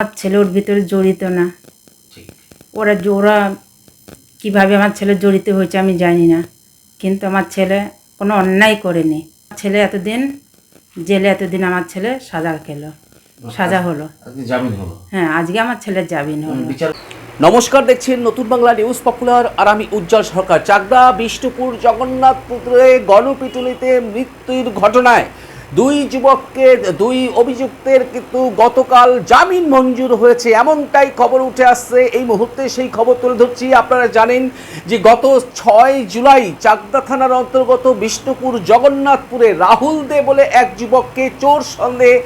আমার ছেলে ওর ভিতরে জড়িত না। ওরা কীভাবে আমার ছেলে জড়িত হয়েছে আমি জানি না, কিন্তু আমার ছেলে কোনো অন্যায় করেনি। ছেলে এতদিন জেলে, এতদিন আমার ছেলে সাজা হলো। জামিন হলো। হ্যাঁ, আজকে আমার ছেলের জামিন হলো। নমস্কার, দেখছেন নতুন বাংলা নিউজ পপুলার আর আমি উজ্জ্বল সরকার। চাকদা বিষ্ণুপুর জগন্নাথপুরে গণপিটুনিতে মৃত্যুর ঘটনায় দুই অভিযুক্তের কিন্তু গতকাল জামিন মঞ্জুর হয়েছে, এমনটাই খবর উঠে আসছে এই মুহূর্তে। সেই খবর তুলে ধরছি। আপনারা জানেন যে গত 6 জুলাই চাকদা থানার অন্তর্গত বিষ্ণুপুর জগন্নাথপুরে রাহুল দে বলে এক যুবককে চোর সন্দেহে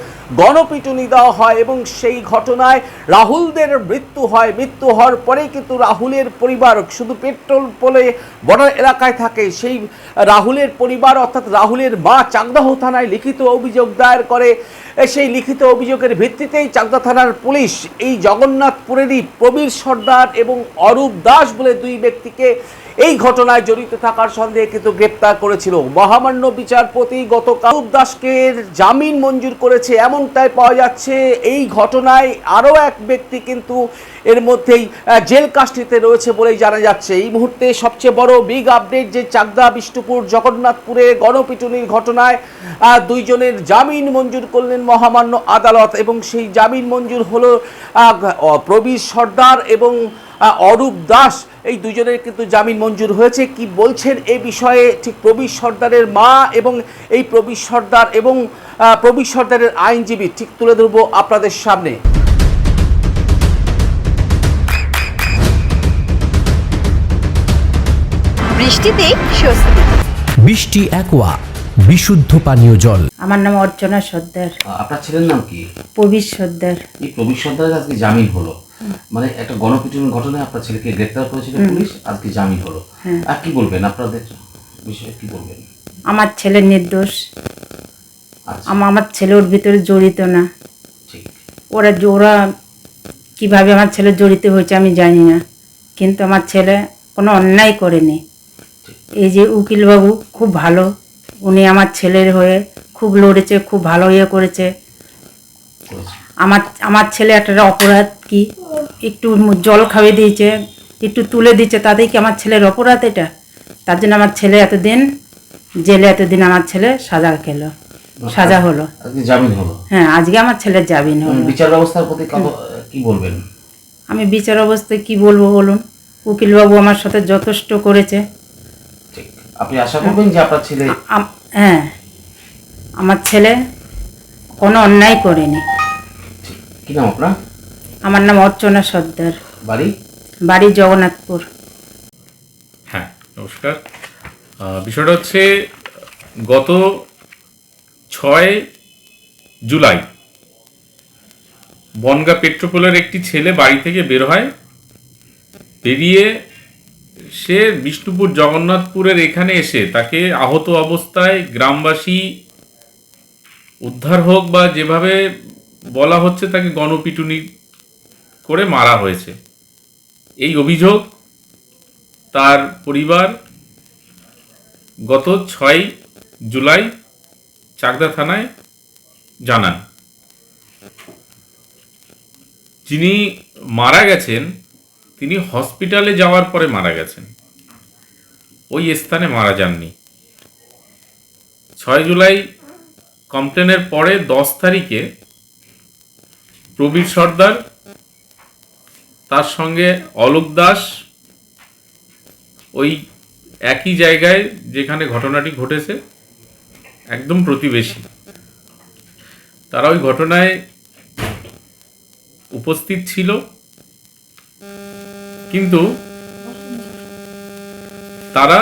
গণপিটুনি দেওয়া হয় এবং সেই ঘটনায় রাহুলদের মৃত্যু হয়। মৃত্যু হওয়ার পরেই কিন্তু রাহুলের পরিবার শুধু পেট্রোল পোলে বর্ডার এলাকায় থাকে। সেই রাহুলের পরিবার অর্থাৎ রাহুলের মা চাকদাহ থানায় লিখিত অভিযোগ দায়ের করে। সেই লিখিত অভিযোগের ভিত্তিতেই চাকদা থানার পুলিশ এই জগন্নাথপুরেরই প্রবীর সর্দার এবং অরূপ দাস বলে দুই ব্যক্তিকে এই ঘটনায় জড়িত থাকার সন্দেহে কিন্তু গ্রেপ্তার করেছিল। মহামান্য বিচারপতি গতকাল অরূপ দাসকে জামিন মঞ্জুর করেছে, এমনটাই পাওয়া যাচ্ছে। এই ঘটনায় আরও এক ব্যক্তি কিন্তু এর মধ্যেই জেল কাস্টডিতে রয়েছে বলেই জানা যাচ্ছে। এই মুহূর্তে সবচেয়ে বড় বিগ আপডেট যে চাকদা বিষ্ণুপুর জগন্নাথপুরে গণপিটুনির ঘটনায় দুইজনের জামিন মঞ্জুর করলেন মহামান্য আদালত এবং সেই জামিন মঞ্জুর হলো প্রবীর সর্দার এবং অরূপ দাস, এই দুজনের কিন্তু জামিন মঞ্জুর হয়েছে। কি বলছেন এই বিষয়ে ঠিক প্রবীর সর্দারের মা এবং এই প্রবীর সর্দার এবং প্রবীর সর্দারের আইনজীবী ঠিক তুলে ধরবো আপনাদের সামনে। বৃষ্টিতে স্বস্তি। বৃষ্টি অ্যাকোয়া বিশুদ্ধ পানীয় জল। আমার নাম অর্চনা সর্দার। আপনার ছেলের নাম কি? প্রবীর সর্দার। এই প্রবীর সর্দারের আজকে জামিন হলো, মানে একটা গণপিটুনির ঘটনায় আপনার ছেলেকে গ্রেফতার করেছিল পুলিশ, আজকে জামিন হলো। আর কি বলবেন আপনাদের বিষয়ে, কি বলবেন? আমার ছেলে নির্দোষ। আচ্ছা, আমার ছেলে ওর ভিতরে জড়িত না। ঠিক। ওরা কীভাবে আমার ছেলে জড়িত হয়েছে আমি জানি না, কিন্তু আমার ছেলে কোনো অন্যায় করেনি। এই যে উকিলবাবু খুব ভালো, উনি আমার ছেলের হয়ে খুব লড়েছে, খুব ভালো করেছে। আমার ছেলে একটা অপরাধ কি, একটু জল খাইয়ে দিয়েছে, একটু তুলে দিচ্ছে, তাতেই কি আমার ছেলের অপরাধ এটা? তার জন্য আমার ছেলে এতদিন জেলে, এতদিন আমার ছেলে সাজা হলো। আজকে জামিন হলো। হ্যাঁ, আজকে আমার ছেলের জামিন হলো। বিচার ব্যবস্থার প্রতি কি বলবেন? আমি বিচার অবস্থায় কি বলবো বলুন, উকিলবাবু আমার সাথে যথেষ্ট করেছে। ঠিক। আপনি আশা করবেন যে আপনার ছেলে? হ্যাঁ, আমার ছেলে কোনো অন্যায় করেনি। কি নাম আপনার? আমার নাম অর্চনা সর্দার। বাড়ি জগন্নাথপুর। হ্যাঁ, নমস্কার। বিষয়টা হচ্ছে গত 6 জুলাই বনগা পেট্রোপোলের একটি ছেলে বাড়ি থেকে বের হয়। বেরিয়ে সে বিষ্ণুপুর জগন্নাথপুরের এখানে এসে তাকে আহত অবস্থায় গ্রামবাসী উদ্ধার হোক বা যেভাবে বলা হচ্ছে তাকে গণপিটুনি করে মারা হয়েছে, এই অভিযোগ তার পরিবার গত 6 জুলাই চাকদা থানায় জানান। যিনি মারা গেছেন তিনি হসপিটালে যাওয়ার পরে মারা গেছেন, ওই স্থানে মারা যাননি। 6 জুলাই কমপ্লেনের পরে 10 তারিখে প্রবীর সর্দার, তার সঙ্গে অলোক দাস ওই একই জায়গায় যেখানে ঘটনাটি ঘটেছে একদম প্রতিবেশী, তারা ওই ঘটনায় উপস্থিত ছিল, কিন্তু তারা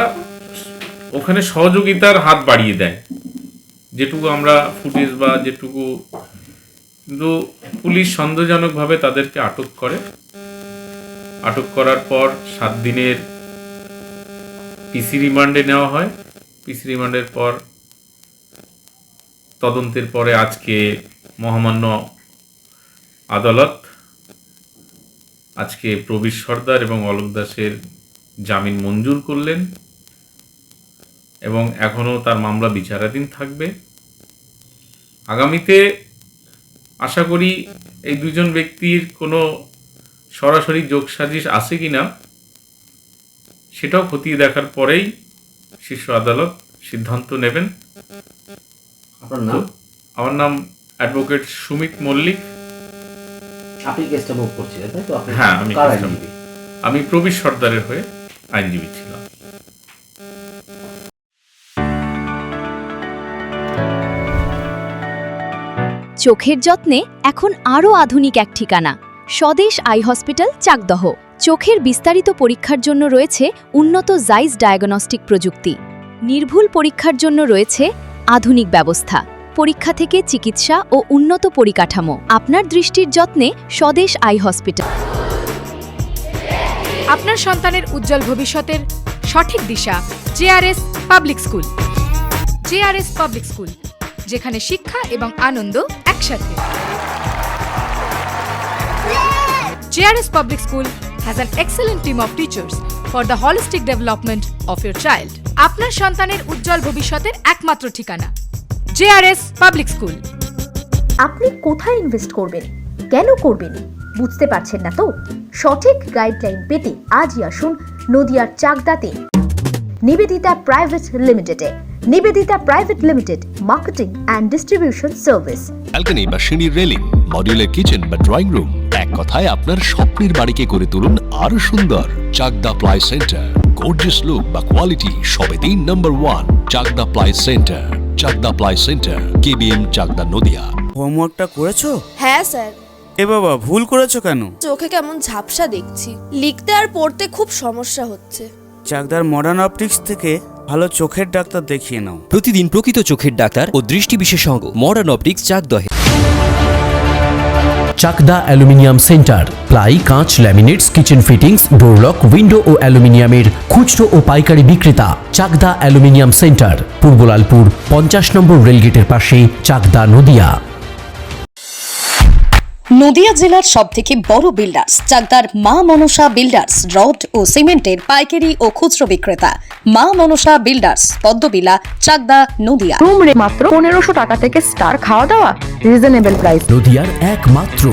ওখানে সহযোগিতার হাত বাড়িয়ে দেয় যেটুকু আমরা ফুটেজ বা যেটুকু, কিন্তু পুলিশ সন্দেহজনকভাবে তাদেরকে আটক করে। আটক করার পর 7 দিনের পিসি রিমান্ডে নেওয়া হয়। পিসি রিমান্ডের পর তদন্তের পরে আজকে মহামান্য আদালত আজকে প্রবীর সর্দার এবং অলোক দাসের জামিন মঞ্জুর করলেন এবং এখনও তার মামলা বিচারাধীন থাকবে। আগামীতে আশা করি এই দুজন ব্যক্তির কোনো সরাসরি যোগসাজিশ আছে কিনা সেটাও খতিয়ে দেখার পরেই শীর্ষ আদালত সিদ্ধান্ত নেবেন। আপনার নাম? আমার নাম অ্যাডভোকেট সুমিত মল্লিক। আপনি কেসটা মুভ করছিলেন তাই তো? আপনি হ্যাঁ, আমি কার কেসটা আইনজীবী? আমি প্রবীর সর্দারের হয়ে আইনজীবী ছিলাম। চোখের যত্নে এখন আরও আধুনিক এক ঠিকানা, স্বদেশ আই হসপিটাল, চাকদহ। চোখের বিস্তারিত পরীক্ষার জন্য রয়েছে উন্নত জাইস ডায়াগনস্টিক প্রযুক্তি। নির্ভুল পরীক্ষার জন্য রয়েছে আধুনিক ব্যবস্থা, পরীক্ষা থেকে চিকিৎসা ও উন্নত পরিকাঠামো। আপনার দৃষ্টির যত্নে স্বদেশ আই হসপিটাল। আপনার সন্তানের উজ্জ্বল ভবিষ্যতের সঠিক দিশা JRS public school. JRS public school, যেখানে শিক্ষা এবং আনন্দ একসাথে। JRS public school has an excellent team of teachers for the holistic development of your child. আপনার সন্তানের উজ্জ্বল ভবিষ্যতের একমাত্র ঠিকানা জেআরএস পাবলিক স্কুল। আপনি কোথায় ইনভেস্ট করবেন, কেন করবেন বুঝতে পারছেন না তো? সঠিক গাইডলাইন পেতে আজই আসুন নদিয়ার চাকদাতে নিবেদিতা প্রাইভেট লিমিটেডে। Nivedita private limited, marketing and distribution service. Balcony বা সিঁড়ির রেলিং, মডিউলার কিচেন বা ড্রয়িং রুম, এক কথায় আপনার স্বপ্নের বাড়িকে করে তুলুন আরো সুন্দর। Chakda ply centre, gorgeous look বা কোয়ালিটি সবে 3 নম্বর 1 Chakda ply centre. Chakda ply centre, KBM, Chakda, Nadia. হোমওয়ার্কটা করেছো? হ্যাঁ স্যার। এ বাবা, ভুল করেছো কেন? চোখে কেমন ঝাপসা দেখছি, লিখতে আর পড়তে খুব সমস্যা হচ্ছে। চাকদার মডার্ন অপটিক্স থেকে ভালো চোখের ডাক্তার দেখিয়ে নাও। প্রতিদিন প্রকৃত চোখের ডাক্তার ও দৃষ্টি বিশেষজ্ঞ মডার্ন অপটিক্স, চাকদহে। চাকদা অ্যালুমিনিয়াম সেন্টার, প্লাই, কাঁচ, laminates, kitchen fittings, door lock, window ও অ্যালুমিনিয়ামের খুচরো ও পাইকারি বিক্রেতা। চাকদা অ্যালুমিনিয়াম সেন্টার, পূর্ব লালপুর 50 নম্বর রেলগেটের পাশে, চাকদা, নদিয়া। নদিয়া জেলার সবথেকে বড় বিল্ডার্স চাকদার মা মনসা বিল্ডার্স, রড ও সিমেন্টের পাইকারি ও খুচরো বিক্রেতা। মা মনসা বিল্ডার্স, পদ্মবিলা, চাকদা, নদিয়া। রুম রে মাত্র 1500 টাকা থেকে স্টার, খাওয়া দাওয়া রিজনেবল প্রাইস। নদিয়ার একমাত্র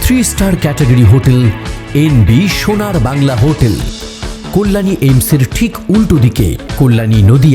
3 স্টার ক্যাটাগরি হোটেল NB সোনার বাংলা হোটেল, কল্যাণী এইমসের ঠিক উল্টো দিকে, কল্যাণী, নদিয়া।